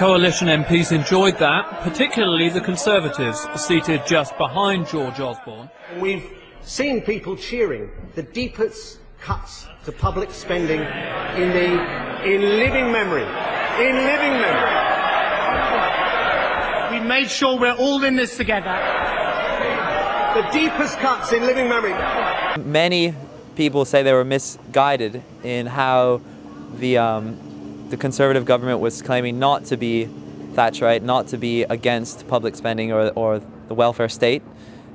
Coalition MPs enjoyed that, particularly the Conservatives, seated just behind George Osborne. We've seen people cheering the deepest cuts to public spending in living memory. In living memory. We made sure we're all in this together. The deepest cuts in living memory. Many people say they were misguided in how the Conservative government was claiming not to be Thatcherite, not to be against public spending or the welfare state,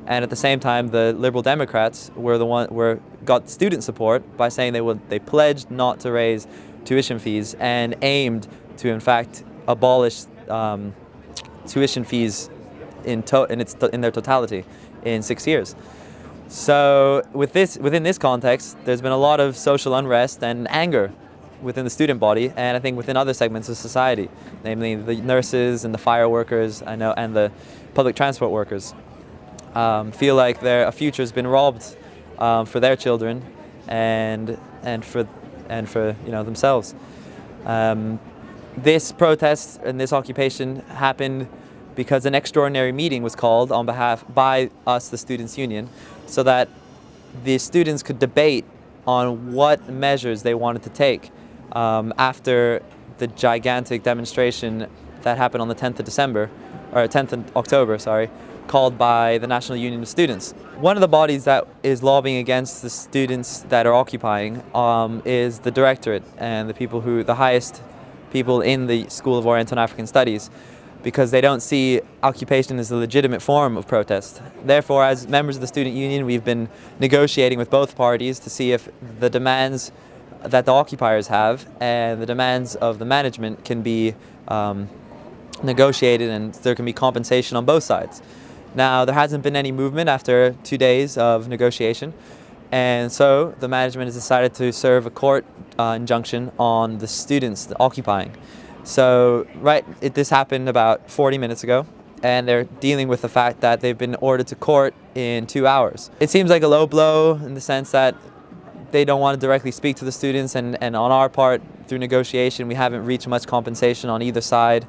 and at the same time the Liberal Democrats got student support by saying they pledged not to raise tuition fees and aimed to in fact abolish tuition fees in their totality in 6 years. So within this context, there's been a lot of social unrest and anger within the student body, and I think within other segments of society, namely the nurses and the fire workers, and the public transport workers, feel like a future has been robbed for their children and for themselves. This protest and this occupation happened because an extraordinary meeting was called by us, the Students' Union, so that the students could debate on what measures they wanted to take after the gigantic demonstration that happened on the 10th of October, called by the National Union of Students. One of the bodies that is lobbying against the students that are occupying is the Directorate and the highest people in the School of Oriental and African Studies, because they don't see occupation as a legitimate form of protest. Therefore, as members of the Student Union, we've been negotiating with both parties to see if the demands that the occupiers have and the demands of the management can be negotiated, and there can be compensation on both sides. Now, there hasn't been any movement after 2 days of negotiation, and so the management has decided to serve a court injunction on the students occupying. So this happened about 40 minutes ago, and they're dealing with the fact that they've been ordered to court in 2 hours. It seems like a low blow in the sense that they don't want to directly speak to the students, and on our part, through negotiation, we haven't reached much compensation on either side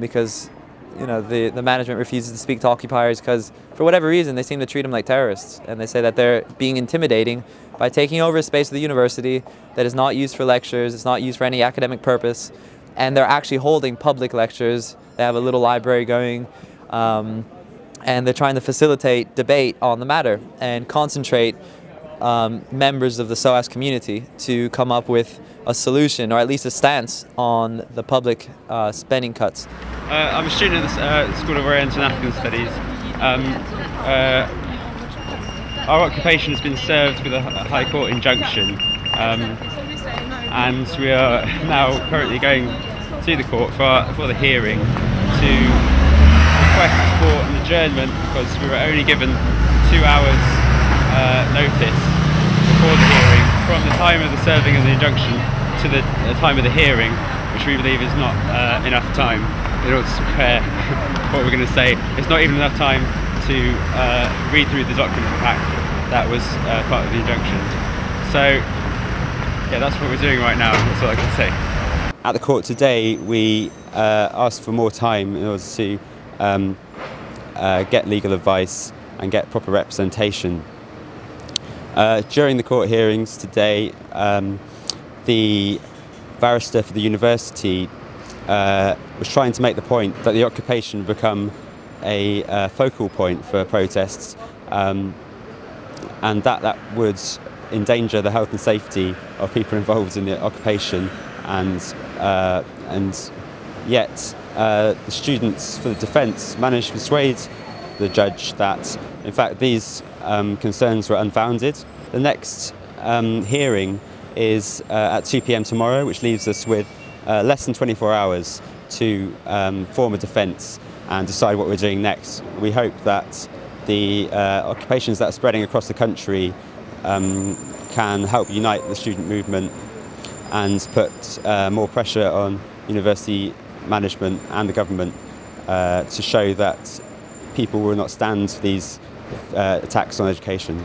because the management refuses to speak to occupiers because, for whatever reason, they seem to treat them like terrorists, and they say that they're being intimidating by taking over a space of the university that is not used for lectures, it's not used for any academic purpose, and they're actually holding public lectures. They have a little library going, and they're trying to facilitate debate on the matter and concentrate members of the SOAS community to come up with a solution, or at least a stance, on the public spending cuts. I'm a student at the School of Oriental and African Studies. Our occupation has been served with a High Court injunction, and we are now currently going to the court for the hearing to request for an adjournment, because we were only given 2 hours notice before the hearing, from the time of the serving of the injunction to the time of the hearing, which we believe is not enough time in order to prepare what we're going to say. It's not even enough time to read through the document pack that was part of the injunction. So yeah, that's what we're doing right now, that's all I can say. At the court today, we asked for more time in order to get legal advice and get proper representation. During the court hearings today, the barrister for the university was trying to make the point that the occupation would become a focal point for protests, and that would endanger the health and safety of people involved in the occupation, and yet the students for the defence managed to persuade the judge that in fact these concerns were unfounded. The next hearing is at 2 p.m. tomorrow, which leaves us with less than 24 hours to form a defence and decide what we're doing next. We hope that the occupations that are spreading across the country can help unite the student movement and put more pressure on university management and the government to show that people will not stand for these attacks on education.